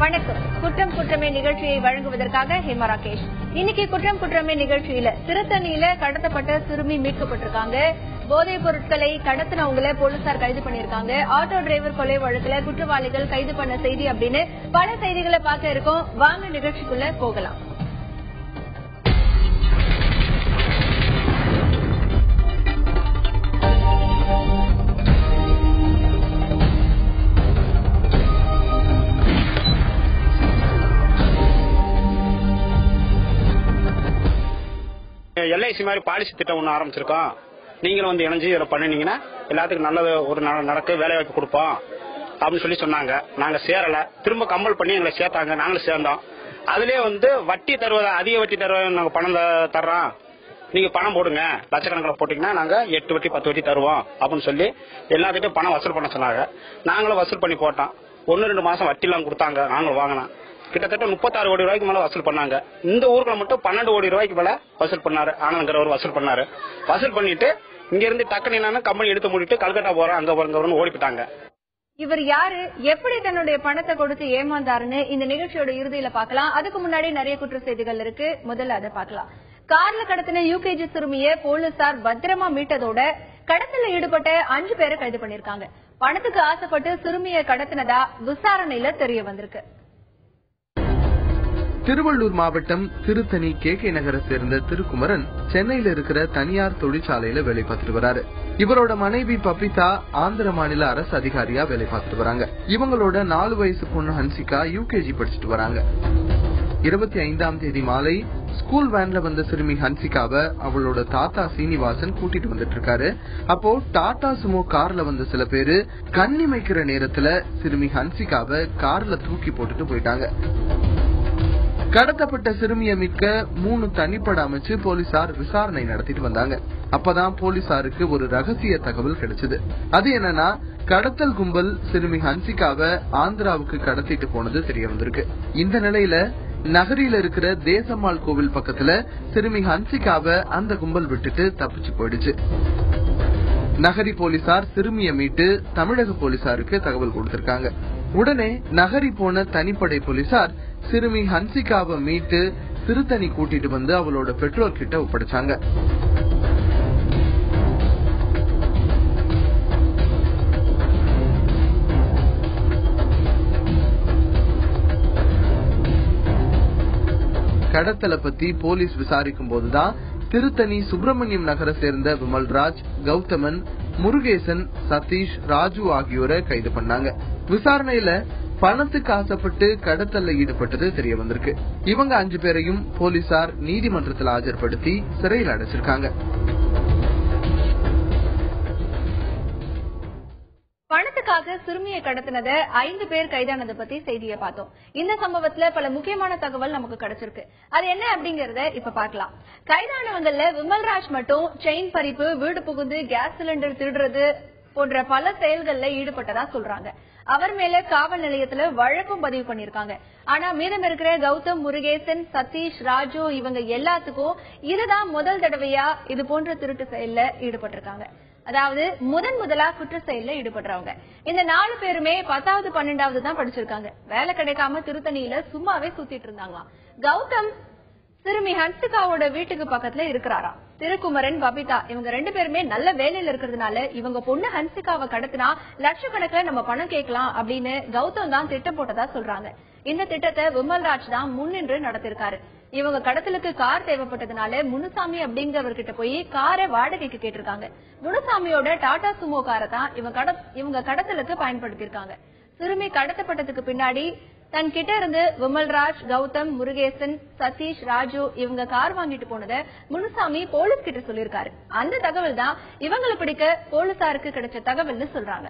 வணக்கம். குற்றம் குற்றமே நிகழ்ச்சியை வழங்குவதற்காக ஹேமா ராகேஷ். இன்னைக்கு குற்றம் குற்றமே நிகழ்ச்சியில திருத்தணியில கடத்தப்பட்ட சிறுமி மீட்கப்பட்டிருக்காங்க. போதைப் பொருட்களை கடத்தினவங்களை போலீசார் கைது பண்ணிருக்காங்க. ஆட்டோ டிரைவர் கொலை வழக்குல குற்றவாளிகள் கைது பண்ண செய்தி அப்படின்னு பல செய்திகளை பார்க்க இருக்கோம். வாங்க நிகழ்ச்சிக்குள்ள போகலாம். எல்ஐசி மாதிரி பாலிசி திட்டம் ஒன்று ஆரம்பிச்சிருக்கோம். நீங்களும் வந்து இணைஞ்சு இதில் பண்ணினீங்கன்னா எல்லாத்துக்கும் நல்ல ஒரு நடக்க வேலை வாய்ப்பு கொடுப்போம் அப்படின்னு சொல்லி சொன்னாங்க. நாங்க சேரல, திரும்ப கம்பல் பண்ணி எங்களை சேர்த்தாங்க. நாங்களும் சேர்ந்தோம். அதுலயே வந்து வட்டி தருவதா, அதிக வட்டி தருவதா, நாங்க பணம் தர்றோம், நீங்க பணம் போடுங்க, லட்சக்கணக்கில் போட்டீங்கன்னா நாங்க 8 வட்டி 10 வட்டி தருவோம் அப்படின்னு சொல்லி எல்லாத்துக்கிட்டும் பணம் வசூல் பண்ண சொன்னாங்க. நாங்களும் வசூல் பண்ணி போட்டோம். 1-2 மாசம் வட்டி எல்லாம் கொடுத்தாங்க. நாங்களும் வாங்கினோம். கிட்டத்தட்ட 36 கோடி ரூபாய்க்கு மேல வசூல் பண்ணாங்க. இந்த ஊருக்குள்ள மட்டும் 12 கோடி ரூபாய்க்கு மேல வசூல் பண்ணாரு. ஆனந்த்ங்கிறவர் வசூல் பண்ணாரு. வசூல் பண்ணிட்டு இங்க இருந்து டக்குனு என்னன்னா கம்பெனி எடுத்து மூடிட்டு கல்கட்டா போறோம், அங்க போறோம் ஓடிப்பிட்டாங்க. இவர் யாரு, எப்படி தன்னுடைய பணத்தை கொடுத்து ஏமாந்தாருன்னு இந்த நிகழ்ச்சியோட இறுதியில பாக்கலாம். அதுக்கு முன்னாடி நிறைய குற்ற செய்திகள் இருக்கு. முதல்ல அதை பாக்கலாம். கார்ல கடத்தின யூகேஜி சிறுமியை போலீசார் பத்திரமா மீட்டதோட கடத்தல ஈடுபட்ட 5 பேரை கைது பண்ணிருக்காங்க. பணத்துக்கு ஆசைப்பட்டு சிறுமியை கடத்தினதா விசாரணையில தெரிய வந்திருக்கு. திருவள்ளூர் மாவட்டம் திருத்தணி கே நகரை சேர்ந்த திருக்குமரன் சென்னையில இருக்கிற தனியார் தொழிற்சாலையில வேலை பார்த்துட்டு வராரு. இவரோட மனைவி பபிதா ஆந்திர மாநில அரசு அதிகாரியா வேலை பார்த்துட்டு வராங்க. இவங்களோட 4 வயசு பொண்ணு ஹன்சிகா யூகேஜி படிச்சுட்டு வராங்க. 25ஆம் தேதி மாலை ஸ்கூல் வேன்ல வந்த சிறுமி ஹன்சிகாவை அவளோட தாத்தா சீனிவாசன் கூட்டிட்டு வந்துட்டு இருக்காரு. அப்போ டாடா சுமோ கார்ல வந்த சில பேரு கண்ணிமைக்கிற நேரத்துல சிறுமி ஹன்சிகாவை கார்ல தூக்கி போட்டுட்டு போயிட்டாங்க. கடத்தப்பட்ட சிறுமியை மீட்க 3 தனிப்பட அமைச்சு போலீசார் விசாரணை நடத்திட்டு வந்தாங்க. அப்பதான் போலீசாருக்கு ஒரு ரகசிய தகவல் கிடைச்சது. அது என்னன்னா, கடத்தல் கும்பல் சிறுமி ஹன்சிகாவை ஆந்திராவுக்கு கடத்திட்டு போனது தெரிய வந்திருக்கு. இந்த நிலையில நகரில இருக்கிற தேசம்மாள் கோவில் பக்கத்துல சிறுமி ஹன்சிகாவை அந்த கும்பல் விட்டுட்டு தப்பிச்சு போயிடுச்சு. நகரி போலீசார் சிறுமியை மீட்டு தமிழக போலீசாருக்கு தகவல் கொடுத்திருக்காங்க. உடனே நகரி போன தனிப்படை போலீசார் சிறுமி ஹன்சிகாவை மீட்டு திருத்தணி கூட்டிட்டு வந்து அவளோட பெற்றோர் கிட்ட ஒப்படைச்சாங்க. கடத்தலை பத்தி போலீஸ் விசாரிக்கும் போதுதான் திருத்தணி சுப்பிரமணியம் நகரை சேர்ந்த விமல்ராஜ், கௌதமன், முருகேசன், சதீஷ், ராஜு ஆகியோரை கைது பண்ணாங்க. விசாரணையில பணத்துக்கு ஆசைப்பட்டு கடத்தல்ல ஈடுபட்டது தெரிய வந்திருக்கு. இவங்க 5 பேரையும் போலீசார் நீதிமன்றத்தில் ஆஜர்படுத்தி சிறையில் அடைச்சிருக்காங்க. பணத்துக்காக சிறுமியை கடத்தினத 5 பேர் கைதானதை பத்தி செய்தியை பார்த்தோம். இந்த சம்பவத்துல பல முக்கியமான தகவல் நமக்கு கிடைச்சிருக்கு. அது என்ன அப்படிங்கறத இப்ப பார்க்கலாம். கைதானவங்கள்ல விமல்ராஜ் மட்டும் செயின் பறிப்பு, வீடு புகுந்து கேஸ் சிலிண்டர் திருடுறது போன்ற பல செயல்கள்ல ஈடுபட்டதா சொல்றாங்க. அவர் மேல காவல் நிலையத்துல வழக்கும் பதிவு பண்ணிருக்காங்க. ஆனா மீதம் இருக்கிற கௌதம், முருகேசன், சதீஷ், ராஜு இவங்க எல்லாத்துக்கும் இதுதான் முதல் தடவையா இது போன்ற திருட்டு செயல்ல ஈடுபட்டிருக்காங்க. அதாவது முதலா குற்ற செயல்ல ஈடுபடுறவங்க. இந்த 4 பேருமே 10வது 12வது தான் படிச்சிருக்காங்க. வேலை கிடைக்காம திருத்தணியில சும்மாவே சுத்திட்டு இருந்தாங்களாம். கௌதம் சிறுமி ஹன்சிகாவோட வீட்டுக்கு பக்கத்துல இருக்கிறாராம். திருக்குமரன், பபிதா இவங்க 2 பேருமே நல்ல வேலையில இருக்கிறதுனால இவங்க பொண்ணு ஹன்சிகாவை கடத்தினா லட்சக்கணக்கில் நம்ம பணம் கேட்கலாம் அப்படின்னு கௌதம் தான் திட்டம் போட்டதா சொல்றாங்க. இந்த திட்டத்தை விமல்ராஜ் தான் முன்னின்று நடத்திருக்காரு. இவங்க கடத்தலுக்கு கார் தேவைப்பட்டதுனால முனுசாமி அப்படிங்கிறவர்கிட்ட போய் காரை வாடகைக்கு கேட்டிருக்காங்க. முனுசாமியோட டாடா சுமோ காரை தான் இவங்க கடத்தலுக்கு பயன்படுத்திருக்காங்க. சிறுமி கடத்தப்பட்டதுக்கு பின்னாடி தன் கிட்ட இருந்து விமல்ராஜ், கௌதம், முருகேசன், சதீஷ், ராஜு இவங்க கார் வாங்கிட்டு போனத முனுசாமி போலீஸ் கிட்ட சொல்லிருக்காரு. அந்த தகவல் தான் இவங்களை பிடிக்க போலீசாருக்கு கிடைச்ச தகவல்னு சொல்றாங்க.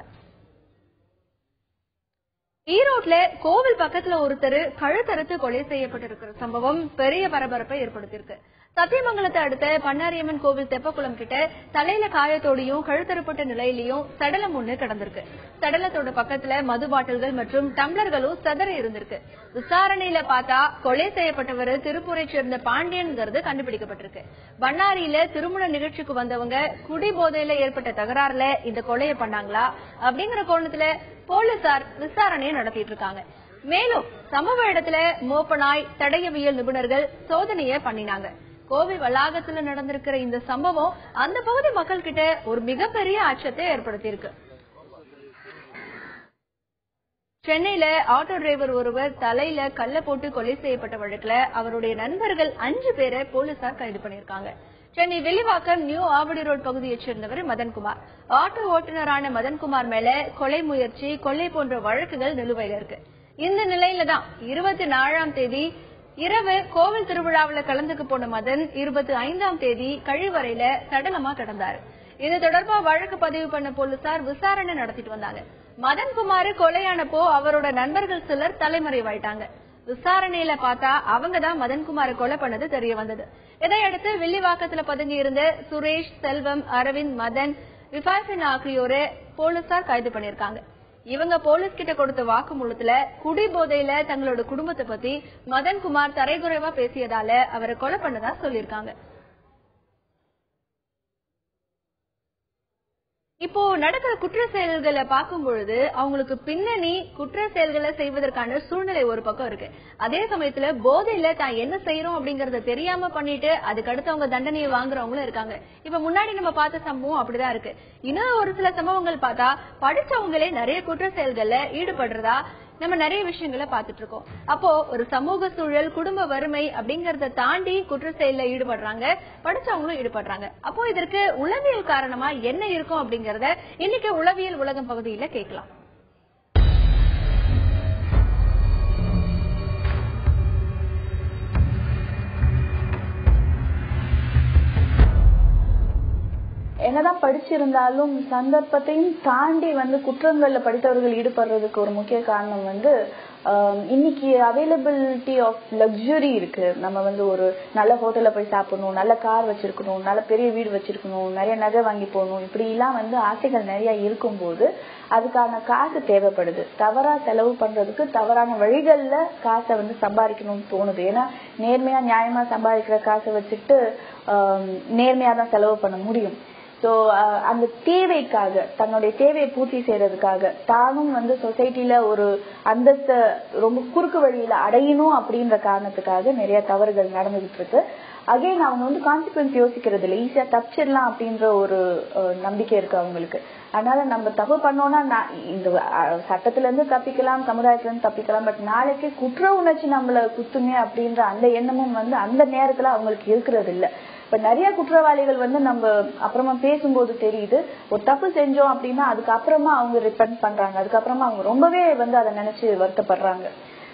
ஈரோட்ல கோவில் பக்கத்துல ஒருத்தர் கழுத்தறுத்து கொலை செய்யப்பட்டிருக்கிற சம்பவம் பெரிய பரபரப்பை ஏற்படுத்தியிருக்கு. சத்தியமங்கலத்தை அடுத்த பண்ணாரியம்மன் கோவில் தெப்பக்குளம் கிட்ட தலையில காயத்தோடையும் கழுத்தறுப்பட்ட நிலையிலையும் சடலம் ஒண்ணு கிடந்திருக்கு. சடலத்தோட பக்கத்துல மது பாட்டில்கள் மற்றும் டம்ளர்களும் சிதறி இருந்திருக்கு. விசாரணையில பார்த்தா கொலை செய்யப்பட்டவர் திருப்பூரை சேர்ந்த பாண்டியன்கிறது கண்டுபிடிக்கப்பட்டிருக்கு. பண்ணாரியில திருமண நிகழ்ச்சிக்கு வந்தவங்க குடி போதையில ஏற்பட்ட தகராறுல இந்த கொலையை பண்ணாங்களா அப்படிங்கிற கோணத்துல போலீசார் விசாரணையை நடத்திட்டு இருக்காங்க. மேலும் சம்பவ இடத்துல மோப்பனாய் தடயவியல் நிபுணர்கள் சோதனையை பண்ணினாங்க. கோவில் வளாகத்துல நடந்திருக்கிற இந்த சம்பவம் அந்த பகுதி மக்கள் கிட்ட ஒரு மிகப்பெரிய அச்சத்தை ஏற்படுத்தியிருக்கு. சென்னையில ஆட்டோ டிரைவர் ஒருவர் தலையில கல்ல போட்டு கொலை செய்யப்பட்ட வழக்குல அவருடைய நண்பர்கள் 5 பேரை போலீசார் கைது பண்ணிருக்காங்க. சென்னை வெளிவாக்கம் நியூ ஆவடி ரோட் பகுதியைச் சேர்ந்தவர் மதன்குமார். ஆட்டோ ஓட்டுநரான மதன்குமார் மேல கொலை முயற்சி, கொள்ளை போன்ற வழக்குகள் நிலுவையில இருக்கு. இந்த நிலையில தான் 24ஆம் தேதி இரவு கோவில் திருவிழாவில் கலந்துக்கு போன மதன் 25ஆம் தேதி கழிவறையில சடலமா கிடந்தாரு. இது தொடர்பா வழக்கு பதிவு பண்ண போலீசார் விசாரணை நடத்திட்டு வந்தாங்க. மதன்குமார் கொலையானப்போ அவரோட நண்பர்கள் சிலர் தலைமறைவாயிட்டாங்க. விசாரணையில பார்த்தா அவங்கதான் மதன்குமாரை கொலை பண்ணது தெரிய வந்தது. இதையடுத்து வில்லிவாக்கத்துல பதுங்கி இருந்த சுரேஷ், செல்வம், அரவிந்த், மதன், விபாசன் ஆகியோரை போலீசார் கைது பண்ணிருக்காங்க. இவங்க போலீஸ் கிட்ட கொடுத்த வாக்குமூலத்துல குடி போதையில தங்களோட குடும்பத்தை பத்தி மதன்குமார் தரைகுறைவா பேசியதால அவரை கொலை பண்ணதா சொல்லிருக்காங்க. இப்போ நடக்கிற குற்ற செயல்களை பார்க்கும் பொழுது அவங்களுக்கு பின்னணி குற்ற செயல்களை செய்வதற்கான சூழ்நிலை ஒரு பக்கம் இருக்கு. அதே சமயத்துல போதையில தான் என்ன செய்யறோம் அப்படிங்கறத தெரியாம பண்ணிட்டு அதுக்கடுத்து அவங்க தண்டனையை வாங்குறவங்களும் இருக்காங்க. இப்ப முன்னாடி நம்ம பார்த்த சம்பவம் அப்படிதான் இருக்கு. இன்னும் ஒரு சில சம்பவங்கள் பார்த்தா படிச்சவங்களே நிறைய குற்ற செயல்கள்ல ஈடுபடுறதா நம்ம நிறைய விஷயங்களை பாத்துட்டு இருக்கோம். அப்போ ஒரு சமூக சூழல், குடும்ப வறுமை அப்படிங்கறத தாண்டி குற்ற செயல்ல ஈடுபடுறாங்க, படிச்சவங்களும் ஈடுபடுறாங்க. அப்போ இதற்கு உளவியல் காரணமா என்ன இருக்கும் அப்படிங்கறத இன்னைக்கு உளவியல் உலகம் பகுதியில கேட்கலாம். என்னதான் படிச்சிருந்தாலும் சந்தர்ப்பத்தையும் தாண்டி குற்றங்கள்ல படித்தவர்கள் ஈடுபடுறதுக்கு ஒரு முக்கிய காரணம் இன்னைக்கு அவைலபிலிட்டி ஆஃப் லக்ஸுரி இருக்கு. நம்ம ஒரு நல்ல ஹோட்டல்ல போய் சாப்பிடணும், நல்ல கார் வச்சிருக்கணும், நல்ல பெரிய வீடு வச்சிருக்கணும், நிறைய நகை வாங்கி போகணும், இப்படி எல்லாம் ஆசைகள் நிறைய இருக்கும்போது அதுக்கான காசு தேவைப்படுது. தவறா செலவு பண்றதுக்கு தவறான வழிகள்ல காசை சம்பாதிக்கணும்னு தோணுது. ஏன்னா நேர்மையா நியாயமா சம்பாதிக்கிற காசை வச்சுட்டு நேர்மையா தான் செலவு பண்ண முடியும். சோ அந்த தேவைக்காக, தன்னுடைய தேவையை பூர்த்தி செய்யறதுக்காக தானும் சொசைட்டில ஒரு அந்தஸ்த ரொம்ப குறுக்கு வழியில அடையணும் அப்படின்ற காரணத்துக்காக நிறைய தவறுகள் நடந்துகிட்டு இருக்கு. அகைன் அவங்க கான்சிக்வன்ஸ் யோசிக்கிறது இல்லை, ஈஸியா தப்பிச்சிடலாம் அப்படின்ற ஒரு நம்பிக்கை இருக்கு அவங்களுக்கு. அதனால நம்ம தப்பு பண்ணோம்னா இந்த சட்டத்துல இருந்து தப்பிக்கலாம், சமுதாயத்துல இருந்து தப்பிக்கலாம், பட் நாளைக்கு குற்ற உணர்ச்சி நம்மள குத்துமே அப்படின்ற அந்த எண்ணமும் அந்த நேரத்துல அவங்களுக்கு இருக்கிறது இல்ல. இப்ப நிறைய குற்றவாளிகள் நம்ம அப்புறமா பேசும்போது தெரியுது, ஒரு தப்பு செஞ்சோம் அப்படின்னா அதுக்கப்புறமா அவங்க ரிப்பெண்ட் பண்றாங்க, அதுக்கப்புறமா அவங்க ரொம்பவே அதை நினைச்சு வருத்தப்படுறாங்க.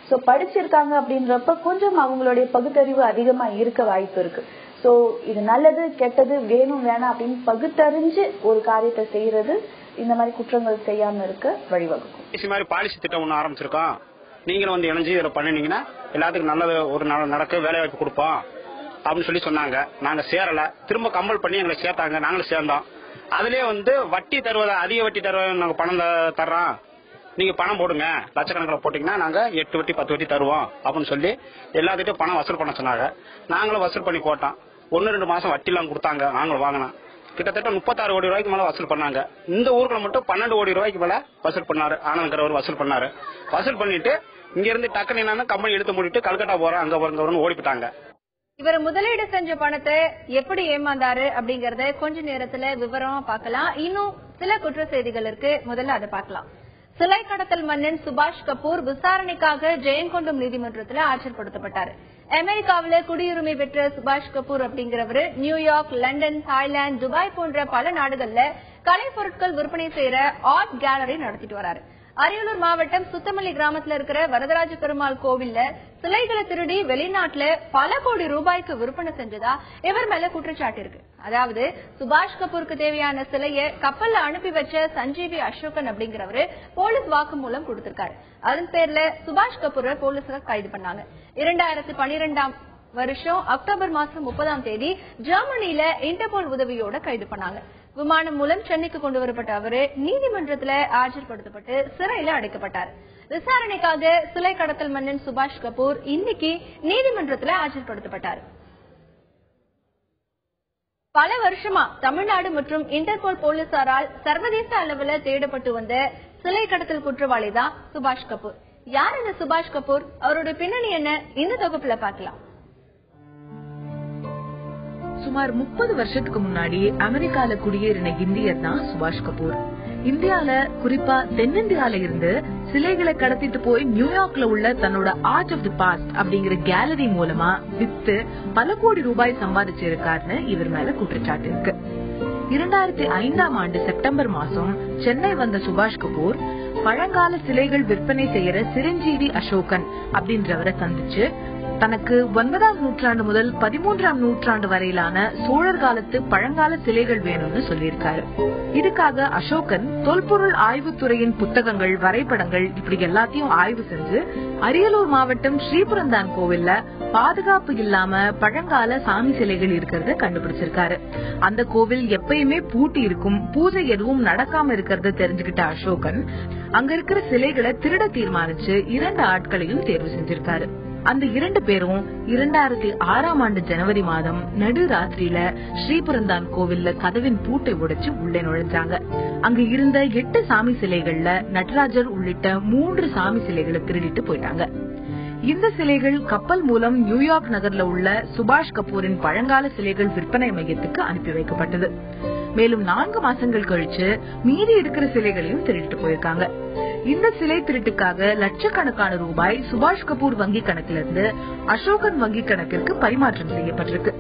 சோ படிச்சிருக்காங்க அப்படின்றப்ப கொஞ்சம் அவங்களுடைய பகுத்தறிவு அதிகமா இருக்க வாய்ப்பு இருக்கு. சோ இது நல்லது கெட்டது வேணும் வேணாம் அப்படின்னு பகுத்தறிஞ்சு ஒரு காரியத்தை செய்யறது இந்த மாதிரி குற்றங்கள் செய்யாம இருக்க வழிவகுக்கும். பாலிசி திட்டம் ஒண்ணு ஆரம்பிச்சிருக்கோம், நீங்களும் இணைஞ்சு இதை பண்ணினீங்கன்னா எல்லாத்துக்கும் நல்லது ஒரு நடக்க வேலை வாய்ப்பு கொடுப்போம் அப்படின்னு சொல்லி சொன்னாங்க. நாங்க சேரல, திரும்ப கம்பல் பண்ணி எங்களை சேர்த்தாங்க, நாங்களும் சேர்ந்தோம். அதுலயே வட்டி தருவத, அதிக வட்டி தருவத நாங்க பணம் தர்றோம், நீங்க பணம் போடுங்க, லட்சக்கணக்கில் போட்டீங்கன்னா நாங்க 8 வட்டி 10 வட்டி தருவோம் அப்படின்னு சொல்லி எல்லாத்துட்டும் பணம் வசூல் பண்ண சொன்னாங்க. நாங்களும் வசூல் பண்ணி போட்டோம். 1-2 மாசம் வட்டி எல்லாம் கொடுத்தாங்க, நாங்களும் வாங்கினோம். கிட்டத்தட்ட 36 கோடி ரூபாய்க்கு மேல வசூல் பண்ணாங்க. இந்த ஊருக்குள்ள மட்டும் 12 கோடி ரூபாய்க்கு மேல வசூல் பண்ணாரு. ஆனந்த்கிறவர் வசூல் பண்ணாரு. வசூல் பண்ணிட்டு இங்க இருந்து டக்குனு என்னன்னா கம்பெனி எடுத்து மூடிட்டு கல்கட்டா போறேன் அங்க போறேன்னு ஓடிவிட்டாங்க. இவர் முதலீடு செஞ்ச பணத்தை எப்படி ஏமாந்தாரு அப்படிங்கறத கொஞ்ச நேரத்துல விவரமா பார்க்கலாம். இன்னும் சில குற்ற செய்திகள் இருக்கு, முதல்ல அதை பார்க்கலாம். சிலை கடத்தல் மன்னன் சுபாஷ் கபூர் விசாரணைக்காக ஜெயங்கொண்டம் நீதிமன்றத்தில் ஆஜர்படுத்தப்பட்டார். அமெரிக்காவில குடியுரிமை பெற்ற சுபாஷ் கபூர் அப்படிங்கிறவரு நியூயார்க், லண்டன், தாய்லாந்து, துபாய் போன்ற பல நாடுகள்ல கலை பொருட்கள் விற்பனை செய்யற ஆர்ட் கேலரி நடத்திட்டு வராரு. அரியலூர் மாவட்டம் சுத்தமல்லி கிராமத்துல இருக்கிற வரதராஜ பெருமாள் கோவில்ல சிலைகளை திருடி வெளிநாட்டுல பல கோடி ரூபாய்க்கு விற்பனை செஞ்சதா இவர் மேல குற்றச்சாட்டு இருக்கு. அதாவது சுபாஷ் கபூருக்கு தேவையான சிலையை கப்பல்ல அனுப்பி வச்ச சஞ்சீவி அசோகன் அப்படிங்கிறவரு போலீஸ் வாக்குமூலம் கொடுத்திருக்காரு. அதன் பேர்ல சுபாஷ் கபூரை போலீசார் கைது பண்ணாங்க. 2012ஆம் வருஷம் அக்டோபர் மாசம் 30ஆம் தேதி ஜெர்மனியில இன்டர்போல் உதவியோட கைது பண்ணாங்க. விமானம் மூலம் சென்னைக்கு கொண்டு வரப்பட்ட அவரு நீதிமன்றத்துல ஆஜர்படுத்தப்பட்டு சிறையில அடைக்கப்பட்டார். விசாரணைக்காக சிலை கடத்தல் மன்னன் சுபாஷ் கபூர் இன்னைக்கு நீதிமன்றத்துல ஆஜர்படுத்தப்பட்டார். பல வருஷமா தமிழ்நாடு மற்றும் இன்டர்போல் போலீசாரால் சர்வதேச அளவில் தேடப்பட்டு வந்த சிலை கடத்தல் குற்றவாளி தான் சுபாஷ் கபூர். யார் இந்த சுபாஷ் கபூர், அவரோட பின்னணி என்ன, இந்த தொகுப்புல பார்க்கலாம். சுமார் 30 வருஷத்துக்கு முன்னாடி அமெரிக்கால குடியேறின இந்தியர் தான் சுபாஷ் கபூர். இந்தியால, குறிப்பா தென்னிந்தியால இருந்து சிலைகளை கடத்திட்டு போய் நியூயார்க்ல உள்ள தன்னோட ஆர்ட் ஆஃப் தி பாஸ்ட் அப்படிங்கிற கேலரி மூலமா வித்து பல கோடி ரூபாய் சம்பாதிச்சிருக்காருன்னு இவர் மேல குற்றச்சாட்டு இருக்கு. 2005ஆம் ஆண்டு செப்டம்பர் மாசம் சென்னை வந்த சுபாஷ் கபூர் பழங்கால சிலைகள் விற்பனை செய்யற சிரஞ்சீவி அசோகன் அப்படின்றவரை சந்திச்சு தனக்கு 9ஆம் நூற்றாண்டு முதல் 13ஆம் நூற்றாண்டு வரையிலான சோழர் காலத்து பழங்கால சிலைகள் வேணும்னு சொல்லியிருக்காரு. இதுக்காக அசோகன் தொல்பொருள் ஆய்வுத்துறையின் புத்தகங்கள், வரைபடங்கள் இப்படி எல்லாத்தையும் ஆய்வு செஞ்சு அரியலூர் மாவட்டம் ஸ்ரீபுரந்தான் கோவில்ல பாதுகாப்பு இல்லாம பழங்கால சாமி சிலைகள் இருக்கிறத கண்டுபிடிச்சிருக்காரு. அந்த கோவில் எப்பயுமே பூட்டி இருக்கும், பூஜை எதுவும் நடக்காம இருக்கிறத தெரிஞ்சுக்கிட்ட அசோகன் அங்க இருக்கிற சிலைகளை திருட தீர்மானிச்சு 2 ஆட்களையும் தேர்வு செஞ்சிருக்காரு. அந்த 2 பேரும் 2006ஆம் ஆண்டு ஜனவரி மாதம் நடு ராத்திரியில ஸ்ரீபுரந்தான் கோவில்ல கதவின் பூட்டை உடைச்சு உள்ளே நுழைஞ்சாங்க. அங்க இருந்த 8 சாமி சிலைகள்ல நடராஜர் உள்ளிட்ட 3 சாமி சிலைகளை திருடிட்டு போயிட்டாங்க. இந்த சிலைகள் கப்பல் மூலம் நியூயார்க் நகர்ல உள்ள சுபாஷ் கபூரின் பழங்கால சிலைகள் விற்பனை மையத்துக்கு அனுப்பி வைக்கப்பட்டது. மேலும் 4 மாசங்கள் கழிச்சு மீதி இருக்கிற சிலைகளையும் திருடிட்டு போயிருக்காங்க. இந்த சிலை திருட்டுக்காக லட்சக்கணக்கான ரூபாய் சுபாஷ் கபூர் வங்கி கணக்கிலிருந்து அசோகன் வங்கி கணக்கிற்கு பரிமாற்றம் செய்யப்பட்டிருக்கு.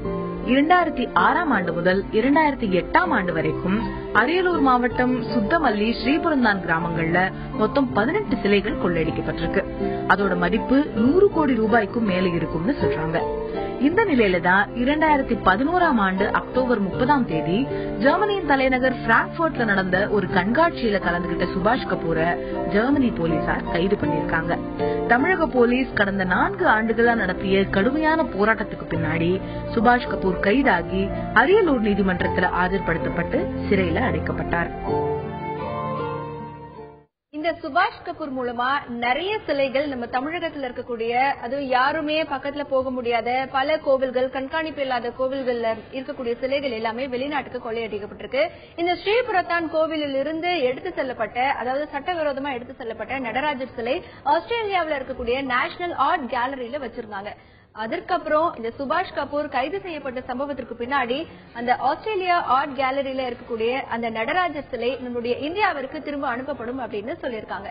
2006ஆம் ஆண்டு முதல் 2008ஆம் ஆண்டு வரைக்கும் அரியலூர் மாவட்டம் சுத்தமல்லி, ஸ்ரீபுரந்தான் கிராமங்கள்ல மொத்தம் 18 சிலைகள் கொள்ளையடிக்கப்பட்டிருக்கு. அதோட மதிப்பு 100 கோடி ரூபாய்க்கும் மேல இருக்கும்னு சொல்றாங்க. இந்த நிலையில தான் 2011ஆம் ஆண்டு அக்டோபர் 30ஆம் தேதி ஜெர்மனியின் தலைநகர் பிராங்க்ஃபர்ட்ல நடந்த ஒரு கண்காட்சியில கலந்துகிட்ட சுபாஷ் கபூரை ஜெர்மனி போலீசார் கைது பண்ணிருக்காங்க. தமிழக போலீஸ் கடந்த 4 ஆண்டுகளா நடத்திய கடுமையான போராட்டத்துக்கு பின்னாடி சுபாஷ் கபூர் கைதாகி அரியலூர் நீதிமன்றத்தில் ஆஜர்படுத்தப்பட்டு சிறையில அடைக்கப்பட்டார். இந்த சுபாஷ் கபூர் மூலமா நிறைய சிலைகள் நம்ம தமிழகத்துல இருக்கக்கூடிய, அது யாருமே பக்கத்துல போக முடியாத பல கோவில்கள், கண்காணிப்பு இல்லாத கோவில்கள்ல இருக்கக்கூடிய சிலைகள் எல்லாமே வெளிநாட்டுக்கு கொள்ளையடிக்கப்பட்டிருக்கு. இந்த ஸ்ரீபுரத்தான் கோவிலில் இருந்து எடுத்து செல்லப்பட்ட, அதாவது சட்டவிரோதமா எடுத்து செல்லப்பட்ட நடராஜர் சிலை ஆஸ்திரேலியாவில் இருக்கக்கூடிய நேஷனல் ஆர்ட் கேலரியில வச்சிருந்தாங்க. அதற்கப்புறம் இந்த சுபாஷ் கபூர் கைது செய்யப்பட்ட சம்பவத்திற்கு பின்னாடி அந்த ஆஸ்திரேலியா ஆர்ட் கேலரியில இருக்கக்கூடிய அந்த நடராஜர் சிலை நம்முடைய இந்தியாவிற்கு திரும்ப அனுப்பப்படும் அப்படின்னு சொல்லியிருக்காங்க.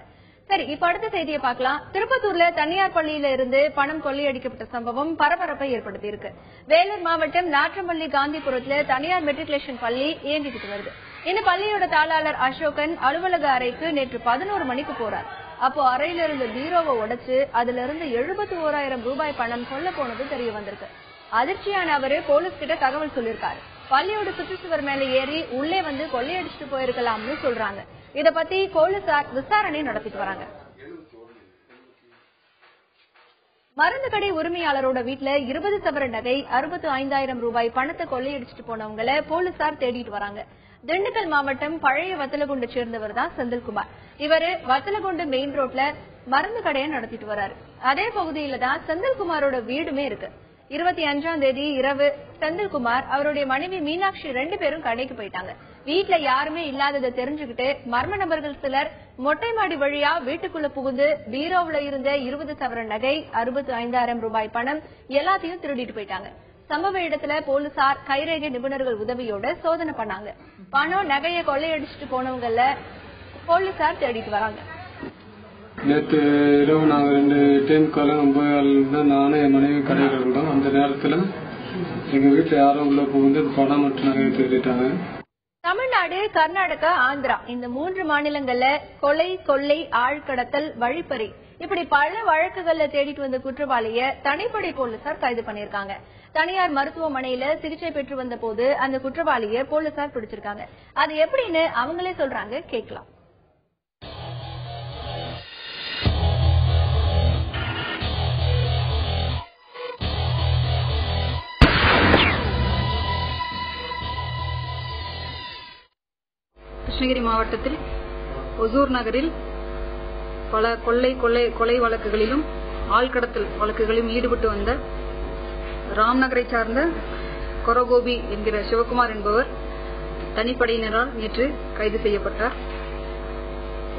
சரி, இப்ப அடுத்த செய்தியை பார்க்கலாம். திருப்பத்தூர்ல தனியார் பள்ளியில இருந்து பணம் கொள்ளையடிக்கப்பட்ட சம்பவம் பரபரப்பை ஏற்படுத்தி இருக்கு. வேலூர் மாவட்டம் நாற்றம்பள்ளி காந்திபுரத்துல தனியார் மெட்ரிகுலேஷன் பள்ளி இயங்கிட்டு வருது. இந்த பள்ளியோட தாளாளர் அசோகன் அலுவலக அறைக்கு நேற்று 11 மணிக்கு போறார். அப்போ அறையில இருந்த பீரோவை உடைச்சு அதுல இருந்து 71,000 ரூபாய் பணம் கொள்ள போனது தெரிய வந்திருக்கு. அதிர்ச்சியான அவரு போலீஸ் கிட்ட தகவல் சொல்லிருக்காரு. பள்ளியோட சுற்றுச்சுவர் மேல ஏறி உள்ளே வந்து கொள்ளையடிச்சுட்டு போயிருக்கலாம்னு சொல்றாங்க. இத பத்தி போலீசார் விசாரணை நடத்திட்டு வராங்க. மருந்து கடை உரிமையாளரோட வீட்டுல 20 சவர நகை, 65,000 ரூபாய் பணத்தை கொள்ளையடிச்சிட்டு போனவங்களை போலீசார் தேடிட்டு வராங்க. திண்டுக்கல் மாவட்டம் பழைய வத்தலகுண்டை சேர்ந்தவர் தான் செந்தில்குமார். இவரு வத்தலகுண்டு மெயின் ரோட்ல மருந்து கடையை நடத்திட்டு வர்றாரு. அதே பகுதியில தான் செந்தில்குமாரோட வீடுமே இருக்கு. 25ஆம் தேதி இரவு செந்தில்குமார் அவருடைய மனைவி மீனாட்சி 2 பேரும் கடைக்கு போயிட்டாங்க. வீட்டுல யாருமே இல்லாததை தெரிஞ்சுக்கிட்டு மர்ம நபர்கள் சிலர் மொட்டை மாடி வழியா வீட்டுக்குள்ள புகுந்து பீரோவுல இருந்த 20 சவர நகை, 65,000 ரூபாய் பணம் எல்லாத்தையும் திருடிட்டு போயிட்டாங்க. சம்பவ இடத்துல போலீசார் கைரேகை நிபுணர்கள் உதவியோட சோதனை பண்ணாங்க. பணம், நகையை கொள்ளையடிச்சிட்டு போனவங்கள போலீசார் தேடிட்டு வராங்க. நேற்று இரவு நாங்கள் 2:45 நானும் என் மனைவி கடையில் இருந்தோம். அந்த நேரத்தில் எங்க வீட்டுல யாரும் உள்ள புகுந்து பணம் மற்றும் நகையை திருடிட்டாங்க. தமிழ்நாடு, கர்நாடகா, ஆந்திரா இந்த 3 மாநிலங்கள்ல கொலை, கொள்ளை, ஆழ்கடத்தல், வழிப்பறி இப்படி பல வழக்குகள்ல தேடிட்டு வந்த குற்றவாளிய தனிப்படை போலீசார் கைது பண்ணிருக்காங்க. தனியார் மருத்துவமனையில சிகிச்சை பெற்று வந்த போது அந்த குற்றவாளிய போலீசார் பிடிச்சிருக்காங்க. அது எப்படின்னு அவங்களே சொல்றாங்க, கேட்கலாம். கிருஷ்ணகிரி மாவட்டத்தில் ஒசூர் நகரில் பல கொலை வழக்குகளிலும் ஆள்கடத்தல் வழக்குகளிலும் ஈடுபட்டு வந்த ராம்நகரை சார்ந்த கொரகோபி என்கிற சிவகுமார் என்பவர் தனிப்படையினரால் நேற்று கைது செய்யப்பட்டார்.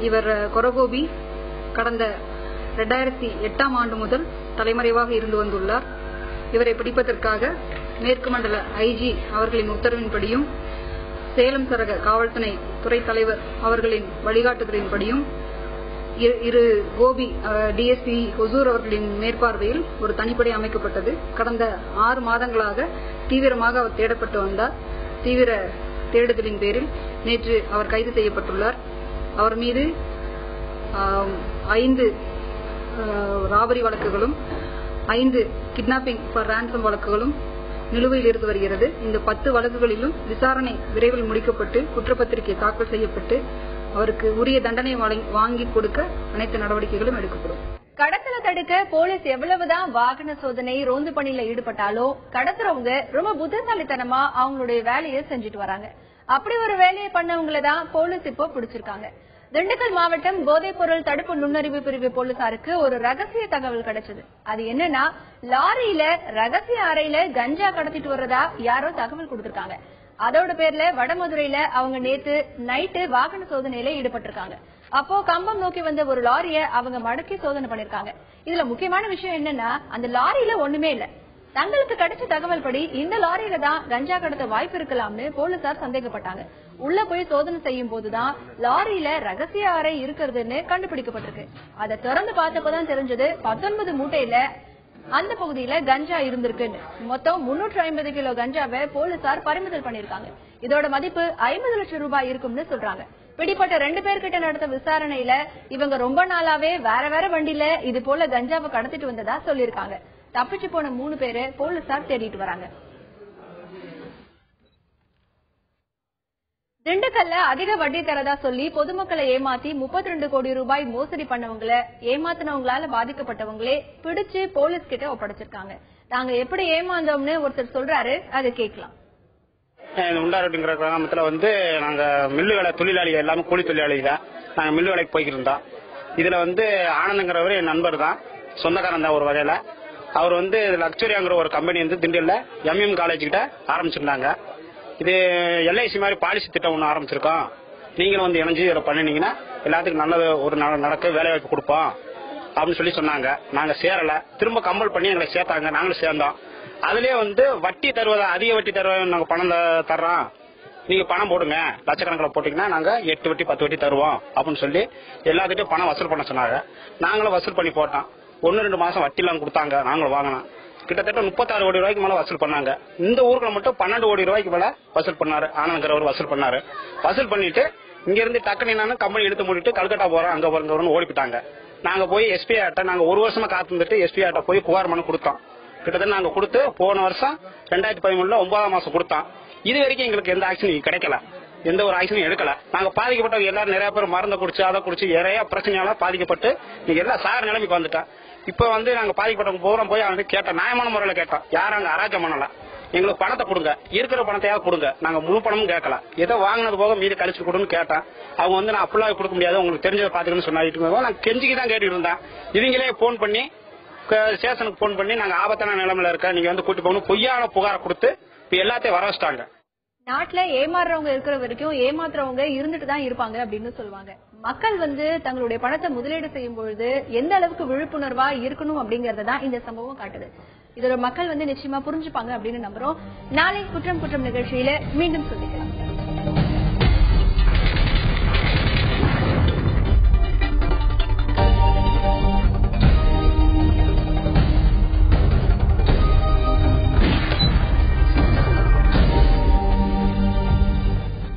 இவர் கொரகோபி கடந்த 2008 முதல் தலைமறைவாக இருந்து வந்துள்ளார். இவரை பிடிப்பதற்காக மேற்கு மண்டல ஐஜி அவர்களின் உத்தரவின்படியும் சேலம் சரக காவல்துறை துறை தலைவர் அவர்களின் வழிகாட்டுதலின்படியும் இரு கோபி டிஎஸ்பி ஒசூர் அவர்களின் மேற்பார்வையில் ஒரு தனிப்படை அமைக்கப்பட்டது. கடந்த 6 மாதங்களாக தீவிரமாக அவர் தேடப்பட்டு வந்தார். தீவிர தேடுதலின் பேரில் நேற்று அவர் கைது செய்யப்பட்டுள்ளார். அவர் மீது 5 ராபரி வழக்குகளும் 5 கிட்னாப்பிங் ஃபார் ரான்சம் வழக்குகளும் நிலுவையில் இருந்து வருகிறது. இந்த 10 வழக்குகளிலும் விசாரணை விரைவில் முடிக்கப்பட்டு குற்றப்பத்திரிகை தாக்கல் செய்யப்பட்டு அவருக்கு உரிய தண்டனை வாங்கி கொடுக்க அனைத்து நடவடிக்கைகளும் எடுக்கப்படும். கடத்தலை தடுக்க போலீஸ் எவ்வளவுதான் வாகன சோதனை ரோந்து பணியில ஈடுபட்டாலும் கடத்துறவங்க ரொம்ப புத்திசாலித்தனமா அவங்களுடைய வேலையை செஞ்சுட்டு வராங்க. அப்படி ஒரு வேலையை பண்ணவங்களதான் போலீஸ் இப்போ பிடிச்சிருக்காங்க. திண்டுக்கல் மாவட்டம் போதைப் பொருள் தடுப்பு நுண்ணறிவு பிரிவு போலீசாருக்கு ஒரு ரகசிய தகவல் கிடைச்சது. அது என்னன்னா, லாரியில ரகசிய அறையில கஞ்சா கடத்திட்டு வர்றதா யாரோ தகவல் கொடுத்திருக்காங்க. அதோட பேர்ல வடமதுரையில அவங்க நேத்து நைட்டு வாகன சோதனையில ஈடுபட்டிருக்காங்க. அப்போ கம்பம் நோக்கி வந்த ஒரு லாரிய அவங்க மடக்கி சோதனை பண்ணிருக்காங்க. இதுல முக்கியமான விஷயம் என்னன்னா, அந்த லாரியில ஒண்ணுமே இல்ல. தங்களுக்கு கிடைச்ச தகவல் படி இந்த லாரியில தான் கஞ்சா கடத்த வாய்ப்பு இருக்கலாம்னு போலீசார் சந்தேகப்பட்டாங்க. உள்ள போய் சோதனை செய்யும் போதுதான் லாரியில ரகசிய அறை இருக்கிறதுன்னு கண்டுபிடிக்கப்பட்டிருக்கு. அதை திறந்து பார்த்தப்பதான் தெரிஞ்சது 19 மூட்டையில அந்த பகுதியில கஞ்சா இருந்திருக்குன்னு. மொத்தம் 350 கிலோ கஞ்சாவை போலீசார் பறிமுதல் பண்ணிருக்காங்க. இதோட மதிப்பு 50 லட்சம் ரூபாய் இருக்கும்னு சொல்றாங்க. பிடிப்பட்ட 2 பேர்கிட்ட நடத்த விசாரணையில இவங்க ரொம்ப நாளாவே வேற வண்டியில இது போல கஞ்சாவை கடத்திட்டு வந்ததா சொல்லிருக்காங்க. தப்பிச்சு போன 3 பேரை போலீசார் தேடிட்டு வராங்க. திண்டுக்கல்ல அதிக வட்டி தரதா சொல்லி பொதுமக்களை ஏமாத்தி 32 கோடி ரூபாய் மோசடி பண்ணவங்களை ஏமாத்தினவங்களால பாதிக்கப்பட்டவங்களே பிடிச்சு போலீஸ் கிட்ட ஒப்படைச்சிருக்காங்க. நாங்க எப்படி ஏமாந்தோம்னு ஒருத்தர் சொல்றாரு, அதை கேட்கலாம். உண்டாரோட்டிங்கிற கிராமத்துல நாங்க மில்லு வேலை தொழிலாளிகள் எல்லாமே கூலி தொழிலாளிகள் தான். நாங்க மில்லு வேலைக்கு போய்கிட்டு இருந்தோம். இதுல ஆனந்தங்கிறவர் என் நண்பர் தான், சொந்தக்காரன் தான் ஒரு வகையில. அவர் லக்ஸரியாங்கிற ஒரு கம்பெனி திண்டுக்கல்ல MM காலேஜ் கிட்ட ஆரம்பிச்சிருந்தாங்க. இது LIC மாதிரி பாலிசி திட்டம் ஒன்று ஆரம்பிச்சிருக்கோம். நீங்களும் இணைஞ்சு இதில் பண்ணினீங்கன்னா எல்லாத்துக்கும் நல்லது ஒரு நடக்க வேலை வாய்ப்பு கொடுப்போம் அப்படின்னு சொல்லி சொன்னாங்க. நாங்க சேரல. திரும்ப கம்பல் பண்ணி எங்களை சேர்த்தாங்க. நாங்களும் சேர்ந்தோம். அதுலயே வட்டி தருவதா, அதிக வட்டி தருவதா, நாங்க பணம் தர்றோம், நீங்க பணம் போடுங்க, லட்சக்கணக்கில் போட்டீங்கன்னா நாங்க 8 வட்டி 10 வட்டி தருவோம் அப்படின்னு சொல்லி எல்லாத்துட்டையும் பணம் வசூல் பண்ண சொன்னாங்க. நாங்களும் வசூல் பண்ணி போட்டோம். 1-2 மாசம் வட்டி எல்லாம் கொடுத்தாங்க. நாங்களும் வாங்கினோம். கிட்டத்தட்ட 36 கோடி ரூபாய்க்கு மேல வசூல் பண்ணாங்க. இந்த ஊருக்கு மட்டும் 12 கோடி ரூபாய்க்கு மேல வசூல் பண்ணாரு. ஆனந்தங்கிறவர் வசூல் பண்ணாரு. வசூல் பண்ணிட்டு இங்க இருந்து டக்குனு கம்பெனி எடுத்து மூடிட்டு கல்கட்டா போறோம், அங்க போறோம் ஓடிப்பிட்டாங்க. நாங்க போய் SP ஆட்ட நாங்க 1 வருஷமா காத்துட்டு SP ஆட்ட போய் புகார் மனு கொடுத்தோம். கிட்டத்தட்ட நாங்க கொடுத்து போன வருஷம் 2013 9ஆம் மாசம் கொடுத்தோம். இது வரைக்கும் எங்களுக்கு எந்த ஆக்ஷனும் கிடைக்கல, எந்த ஒரு ஆக்ஷனும் எடுக்கல. நாங்க பாதிக்கப்பட்டவங்க எல்லாரும் நிறைய பேர் மருந்தை குடிச்சு அதை குடிச்சு நிறைய பிரச்சனையால பாதிக்கப்பட்டு நீங்க எல்லாம் சார நிலைமைக்கு வந்துட்டோம். இப்ப நாங்க பாதிக்கப்பட்டவங்க பூரம் போய் அவங்க கேட்டோம், நியாயமான முறையில கேட்டோம். யாரும் அங்க அராஜகம் பண்ணல. எங்களுக்கு பணத்தை கொடுங்க, இருக்கிற பணத்தையாவது கொடுங்க, நாங்க முழு பணமும் கேட்கல, ஏதோ வாங்கினது போக மீதி கழிச்சு கொடுன்னு கேட்டேன். அவங்க நான் அப்படிலாம் கொடுக்க முடியாது, உங்களுக்கு தெரிஞ்சதை பாத்துக்கணும்னு சொன்னாங்க. நான் கெஞ்சிக்கு தான் கேட்டுட்டு இருந்தேன். இவங்களே போன் பண்ணி ஸ்டேஷனுக்கு போன் பண்ணி நாங்க ஆபத்தான நிலைமையில இருக்க, நீங்க கூட்டி போகணும் பொய்யான புகாரை கொடுத்து இப்ப எல்லாத்தையும் வர வச்சிட்டாங்க. நாட்டுல ஏமாறுறவங்க இருக்கிற வரைக்கும் ஏமாத்துறவங்க இருந்துட்டு தான் இருப்பாங்க அப்படின்னு சொல்லுவாங்க. மக்கள் தங்களுடைய பணத்தை முதலீடு செய்யும் பொழுது எந்த அளவுக்கு விழிப்புணர்வா இருக்கணும் அப்படிங்கறதான் இந்த சம்பவம் காட்டுது. இதோட மக்கள் நிச்சயமா புரிஞ்சுப்பாங்க அப்படின்னு நம்புறோம். நாளை குற்றம் நிகழ்ச்சியில மீண்டும் சந்திக்கலாம்.